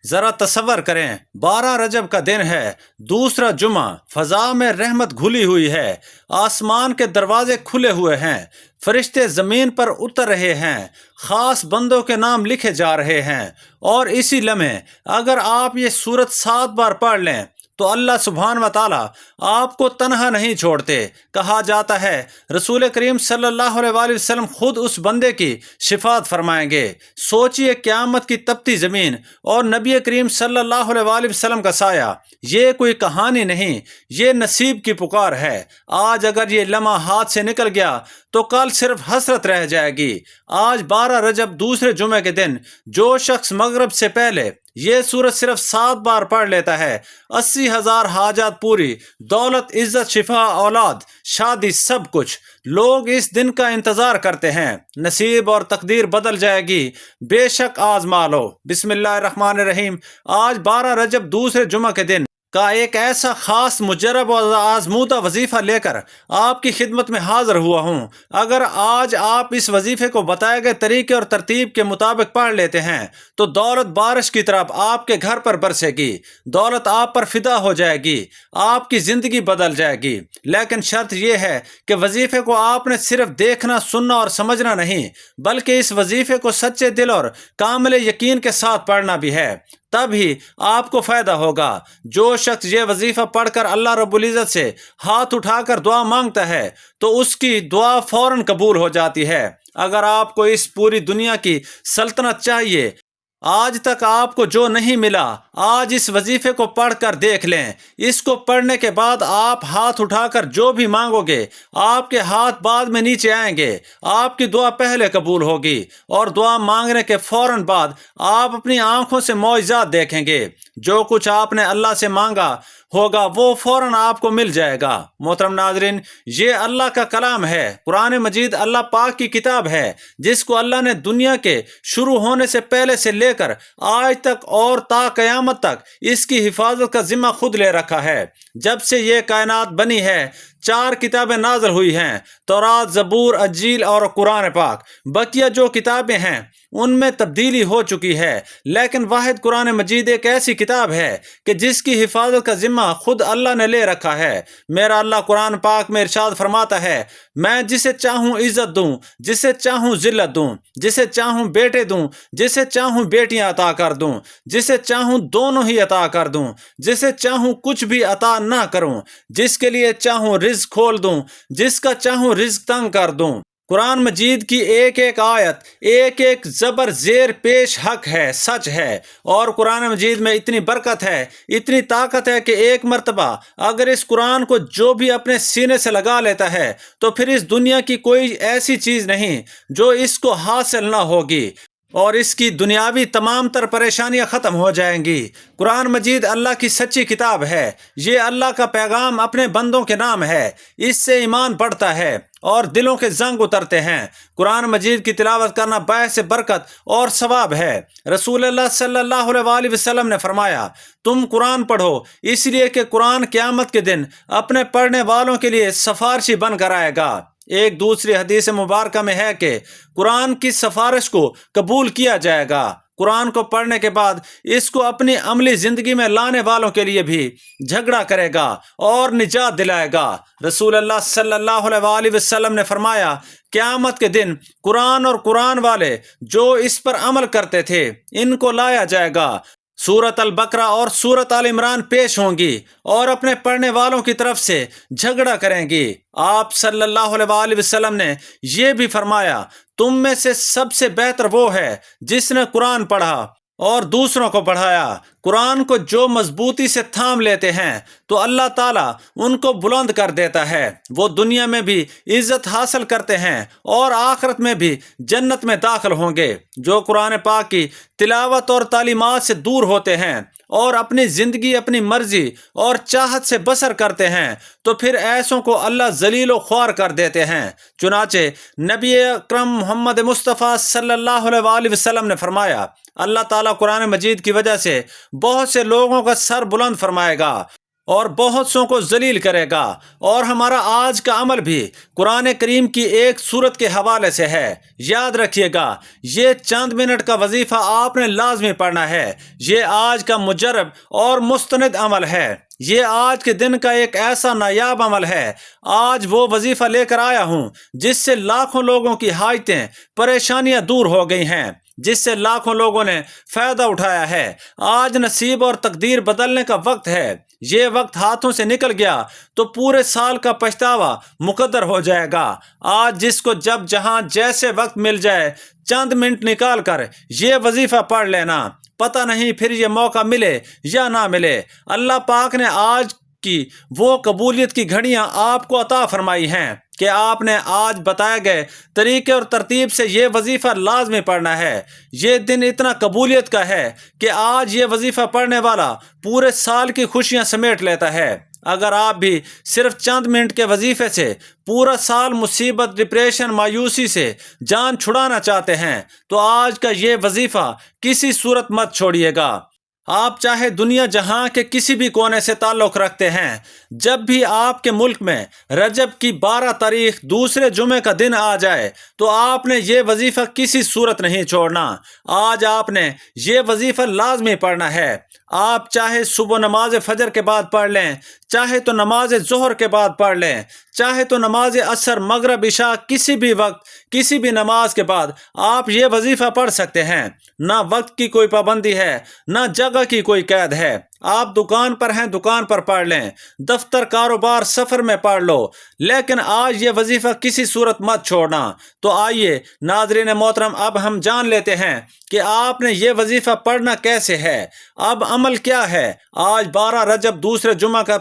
ذرا تصور کریں، 12 رجب کا دن ہے، دوسرا جمعہ، فضا میں رحمت گھلی ہوئی ہے، آسمان کے دروازے کھلے ہوئے ہیں، فرشتے زمین پر اتر رہے ہیں، خاص بندوں کے نام لکھے جا رہے ہیں، اور اسی لمحے اگر آپ یہ سورت 7 بار پڑھ لیں تو اللہ سبحانہ و تعالیٰ آپ کو تنہا نہیں چھوڑتے۔ کہا جاتا ہے رسول کریم صلی اللہ علیہ وآلہ وسلم خود اس بندے کی شفاعت فرمائیں گے۔ سوچئے قیامت کی تپتی زمین اور نبی کریم صلی اللہ علیہ وآلہ وسلم کا سایہ، یہ کوئی کہانی نہیں، یہ نصیب کی پکار ہے۔ آج اگر یہ لمحہ ہاتھ سے نکل گیا تو کل صرف حسرت رہ جائے گی۔ آج 12 رجب دوسرے جمعے کے دن جو شخص مغرب سے پہلے یہ سورت صرف 7 بار پڑھ لیتا ہے، 80,000 حاجات پوری، دولت، عزت، شفا، اولاد، شادی، سب کچھ۔ لوگ اس دن کا انتظار کرتے ہیں، نصیب اور تقدیر بدل جائے گی۔ بے شک آزما لو۔ بسم اللہ الرحمن الرحیم۔ آج 12 رجب دوسرے جمعہ کے دن کا ایک ایسا خاص مجرب اور آزمودہ وظیفہ لے کر آپ کی خدمت میں حاضر ہوا ہوں۔ اگر آج آپ اس وظیفے کو بتائے گئے طریقے اور ترتیب کے مطابق پڑھ لیتے ہیں تو دولت بارش کی طرح آپ کے گھر پر برسے گی، دولت آپ پر فدا ہو جائے گی، آپ کی زندگی بدل جائے گی۔ لیکن شرط یہ ہے کہ وظیفے کو آپ نے صرف دیکھنا، سننا اور سمجھنا نہیں، بلکہ اس وظیفے کو سچے دل اور کامل یقین کے ساتھ پڑھنا بھی ہے، تب ہی آپ کو فائدہ ہوگا۔ جو شخص یہ وظیفہ پڑھ کر اللہ رب العزت سے ہاتھ اٹھا کر دعا مانگتا ہے تو اس کی دعا فوراً قبول ہو جاتی ہے۔ اگر آپ کو اس پوری دنیا کی سلطنت چاہیے، آج تک آپ کو جو نہیں ملا، آج اس وظیفے کو پڑھ کر دیکھ لیں۔ اس کو پڑھنے کے بعد آپ ہاتھ اٹھا کر جو بھی مانگو گے، آپ کے ہاتھ بعد میں نیچے آئیں گے، آپ کی دعا پہلے قبول ہوگی، اور دعا مانگنے کے فوراً بعد آپ اپنی آنکھوں سے معجزات دیکھیں گے۔ جو کچھ آپ نے اللہ سے مانگا ہوگا وہ فوراً آپ کو مل جائے گا۔ محترم ناظرین، یہ اللہ کا کلام ہے۔ قرآن مجید اللہ پاک کی کتاب ہے جس کو اللہ نے دنیا کے شروع ہونے سے پہلے سے لے کر آج تک اور تا قیامت تک اس کی حفاظت کا ذمہ خود لے رکھا ہے۔ جب سے یہ کائنات بنی ہے 4 کتابیں نازل ہوئی ہیں، تورات، زبور، انجیل اور قرآن پاک۔ بقیہ جو کتابیں ہیں ان میں تبدیلی ہو چکی ہے، لیکن واحد قرآن مجید ایک ایسی کتاب ہے کہ جس کی حفاظت کا ذمہ خود اللہ نے لے رکھا ہے۔ میرا اللہ قرآن پاک میں ارشاد فرماتا ہے، میں جسے چاہوں عزت دوں، جسے چاہوں ذلت دوں، جسے چاہوں بیٹے دوں، جسے چاہوں بیٹیاں عطا کر دوں، جسے چاہوں دونوں ہی عطا کر دوں، جسے چاہوں کچھ بھی عطا نہ کروں، جس کے لیے چاہوں رزق کھول دوں، جس کا چاہوں رزق تنگ کر دوں۔ قرآن مجید کی ایک ایک آیت ایک ایک زبر زیر پیش حق ہے، سچ ہے، اور قرآن مجید میں اتنی برکت ہے، اتنی طاقت ہے کہ ایک مرتبہ اگر اس قرآن کو جو بھی اپنے سینے سے لگا لیتا ہے تو پھر اس دنیا کی کوئی ایسی چیز نہیں جو اس کو حاصل نہ ہوگی، اور اس کی دنیاوی تمام تر پریشانیاں ختم ہو جائیں گی۔ قرآن مجید اللہ کی سچی کتاب ہے، یہ اللہ کا پیغام اپنے بندوں کے نام ہے، اس سے ایمان بڑھتا ہے اور دلوں کے زنگ اترتے ہیں۔ قرآن مجید کی تلاوت کرنا باعث برکت اور ثواب ہے۔ رسول اللہ صلی اللہ علیہ وآلہ وسلم نے فرمایا، تم قرآن پڑھو، اس لیے کہ قرآن قیامت کے دن اپنے پڑھنے والوں کے لیے سفارشی بن کر آئے گا۔ ایک دوسری حدیث مبارکہ میں ہے کہ قرآن کی سفارش کو قبول کیا جائے گا۔ قرآن کو پڑھنے کے بعد اس کو اپنی عملی زندگی میں لانے والوں کے لیے بھی جھگڑا کرے گا اور نجات دلائے گا۔ رسول اللہ صلی اللہ علیہ وآلہ وسلم نے فرمایا، قیامت کے دن قرآن اور قرآن والے جو اس پر عمل کرتے تھے ان کو لایا جائے گا۔ سورت البقرہ اور سورت آل عمران پیش ہوں گی اور اپنے پڑھنے والوں کی طرف سے جھگڑا کریں گی۔ آپ صلی اللہ علیہ وآلہ وسلم نے یہ بھی فرمایا، تم میں سے سب سے بہتر وہ ہے جس نے قرآن پڑھا اور دوسروں کو پڑھایا۔ قرآن کو جو مضبوطی سے تھام لیتے ہیں تو اللہ تعالیٰ ان کو بلند کر دیتا ہے، وہ دنیا میں بھی عزت حاصل کرتے ہیں اور آخرت میں بھی جنت میں داخل ہوں گے۔ جو قرآن پاک کی تلاوت اور تعلیمات سے دور ہوتے ہیں اور اپنی زندگی اپنی مرضی اور چاہت سے بسر کرتے ہیں تو پھر ایسوں کو اللہ ذلیل و خوار کر دیتے ہیں۔ چنانچہ نبی اکرم محمد مصطفیٰ صلی اللہ علیہ وآلہ وسلم نے فرمایا، اللہ تعالیٰ قرآن مجید کی وجہ سے بہت سے لوگوں کا سر بلند فرمائے گا، اور بہت سوں کو ذلیل کرے گا۔ اور ہمارا آج کا عمل بھی قرآن کریم کی ایک سورت کے حوالے سے ہے۔ یاد رکھیے گا، یہ چند منٹ کا وظیفہ آپ نے لازمی پڑھنا ہے۔ یہ آج کا مجرب اور مستند عمل ہے۔ یہ آج کے دن کا ایک ایسا نایاب عمل ہے۔ آج وہ وظیفہ لے کر آیا ہوں جس سے لاکھوں لوگوں کی حاجتیں پریشانیاں دور ہو گئی ہیں، جس سے لاکھوں لوگوں نے فائدہ اٹھایا ہے۔ آج نصیب اور تقدیر بدلنے کا وقت ہے۔ یہ وقت ہاتھوں سے نکل گیا تو پورے سال کا پچھتاوا مقدر ہو جائے گا۔ آج جس کو جب جہاں جیسے وقت مل جائے، چند منٹ نکال کر یہ وظیفہ پڑھ لینا، پتہ نہیں پھر یہ موقع ملے یا نہ ملے۔ اللہ پاک نے آج کی وہ قبولیت کی گھڑیاں آپ کو عطا فرمائی ہیں کہ آپ نے آج بتائے گئے طریقے اور ترتیب سے یہ وظیفہ لازمی پڑھنا ہے۔ یہ دن اتنا قبولیت کا ہے کہ آج یہ وظیفہ پڑھنے والا پورے سال کی خوشیاں سمیٹ لیتا ہے۔ اگر آپ بھی صرف چند منٹ کے وظیفے سے پورا سال مصیبت، ڈپریشن، مایوسی سے جان چھڑانا چاہتے ہیں تو آج کا یہ وظیفہ کسی صورت مت چھوڑیے گا۔ آپ چاہے دنیا جہاں کے کسی بھی کونے سے تعلق رکھتے ہیں، جب بھی آپ کے ملک میں رجب کی 12 تاریخ دوسرے جمعے کا دن آ جائے تو آپ نے یہ وظیفہ کسی صورت نہیں چھوڑنا۔ آج آپ نے یہ وظیفہ لازمی پڑھنا ہے۔ آپ چاہے صبح نماز فجر کے بعد پڑھ لیں، چاہے تو نماز ظہر کے بعد پڑھ لیں، چاہے تو نماز عصر، مغرب، عشاء، کسی بھی وقت کسی بھی نماز کے بعد آپ یہ وظیفہ پڑھ سکتے ہیں۔ نہ وقت کی کوئی پابندی ہے، نہ جگہ کی کوئی قید ہے۔ آپ دکان پر ہیں، دکان پر پڑھ لیں، دفتر، کاروبار، سفر میں پڑھ لو، لیکن آج یہ وظیفہ کسی صورت مت چھوڑنا۔ تو آئیے ناظرین محترم، اب ہم جان لیتے ہیں کہ آپ نے یہ وظیفہ پڑھنا کیسے ہے۔ اب عمل کیا ہے؟ آج 12 رجب دوسرے جمعہ کا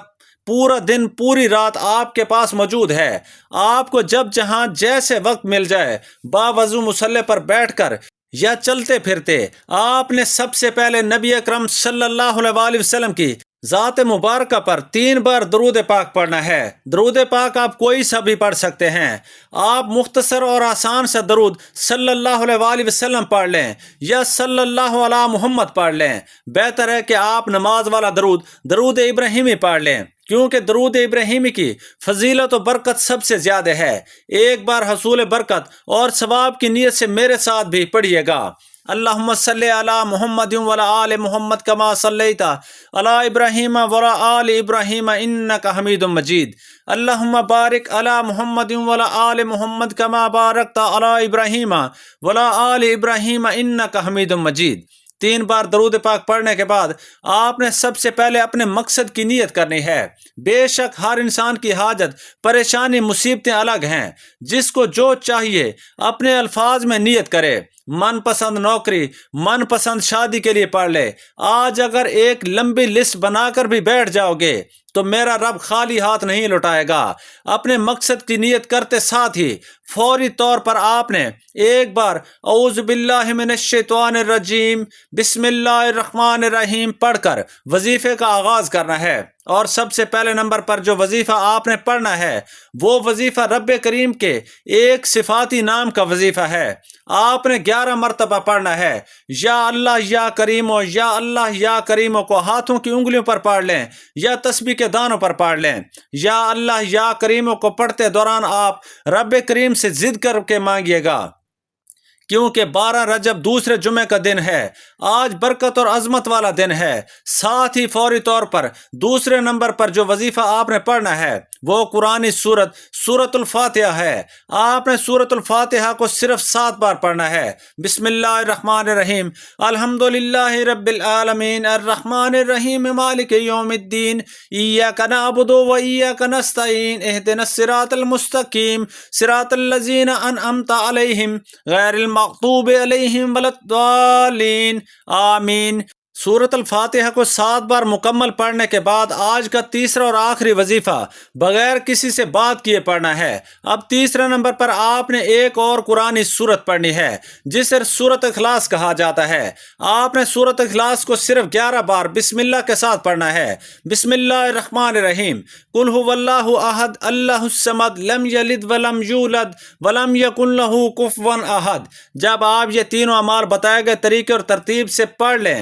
پورا دن، پوری رات آپ کے پاس موجود ہے۔ آپ کو جب جہاں جیسے وقت مل جائے، باوضو مصلی پر بیٹھ کر یا چلتے پھرتے، آپ نے سب سے پہلے نبی اکرم صلی اللہ علیہ وآلہ وسلم کی ذات مبارکہ پر 3 بار درود پاک پڑھنا ہے۔ درود پاک آپ کوئی سا بھی پڑھ سکتے ہیں۔ آپ مختصر اور آسان سے درود صلی اللہ علیہ وآلہ وسلم پڑھ لیں یا صلی اللہ علی محمد پڑھ لیں۔ بہتر ہے کہ آپ نماز والا درود ابراہیمی پڑھ لیں، کیونکہ درود ابراہیمی کی فضیلت و برکت سب سے زیادہ ہے۔ ایک بار حصول برکت اور ثواب کی نیت سے میرے ساتھ بھی پڑھیے گا۔ اللہم صلی علی محمد وعلی آل محمد کما صلیت علی ابراہیم وعلی آل ابراہیم انک حمید مجید۔ اللہم بارک علی محمد وعلی آل محمد کما بارکت علی ابراہیم وعلی آل ابراہیم انک حمید مجید۔ 3 بار درود پاک پڑھنے کے بعد آپ نے سب سے پہلے اپنے مقصد کی نیت کرنی ہے۔ بے شک ہر انسان کی حاجت، پریشانی، مصیبتیں الگ ہیں۔ جس کو جو چاہیے اپنے الفاظ میں نیت کرے۔ من پسند نوکری، من پسند شادی کے لیے پڑھ لے۔ آج اگر ایک لمبی لسٹ بنا کر بھی بیٹھ جاؤ گے تو میرا رب خالی ہاتھ نہیں لوٹائے گا۔ اپنے مقصد کی نیت کرتے ساتھ ہی فوری طور پر آپ نے ایک بار اعوذ باللہ من الشیطان الرجیم بسم اللہ الرحمن الرحیم پڑھ کر وظیفے کا آغاز کرنا ہے۔ اور سب سے پہلے نمبر پر جو وظیفہ آپ نے پڑھنا ہے وہ وظیفہ رب کریم کے ایک صفاتی نام کا وظیفہ ہے۔ آپ نے 11 مرتبہ پڑھنا ہے۔ یا اللہ یا کریمو، یا اللہ یا کریمو کو ہاتھوں کی انگلیوں پر پڑھ لیں یا تسبیح کے دانوں پر پڑھ لیں۔ یا اللہ یا کریمو کو پڑھتے دوران آپ رب کریم سے ضد کر کے مانگیے گا، کیونکہ 12 رجب دوسرے جمعے کا دن ہے۔ آج برکت اور عظمت والا دن ہے۔ ساتھ ہی فوری طور پر دوسرے نمبر پر جو وظیفہ آپ نے پڑھنا ہے وہ قرآنی سورت الفاتحہ ہے۔ آپ نے سورت الفاتحہ کو صرف 7 بار پڑھنا ہے۔ بسم اللہ الرحمن الرحیم، الحمدللہ رب العالمین، الرحمن الرحیم، مالک یوم الدین، ایاک نعبد و ایاک نستعین، اہدنا الصراط المستقیم، صراط الذین انعمت علیہم غیر المغضوب علیہم ولا الضالین، آمین۔ سورت الفاتحہ کو 7 بار مکمل پڑھنے کے بعد آج کا تیسرا اور آخری وظیفہ بغیر کسی سے بات کیے پڑھنا ہے۔ اب تیسرے نمبر پر آپ نے ایک اور قرآنی سورت پڑھنی ہے جسے سورت اخلاص کہا جاتا ہے۔ آپ نے سورت اخلاص کو صرف 11 بار بسم اللہ کے ساتھ پڑھنا ہے۔ بسم اللہ الرحمن الرحیم، قل هو اللہ احد اللہ الصمد لم یلد ولم یولد ولم یکن لہ کفوا احد۔ جب آپ یہ تینوں اعمال بتائے گئے طریقے اور ترتیب سے پڑھ لیں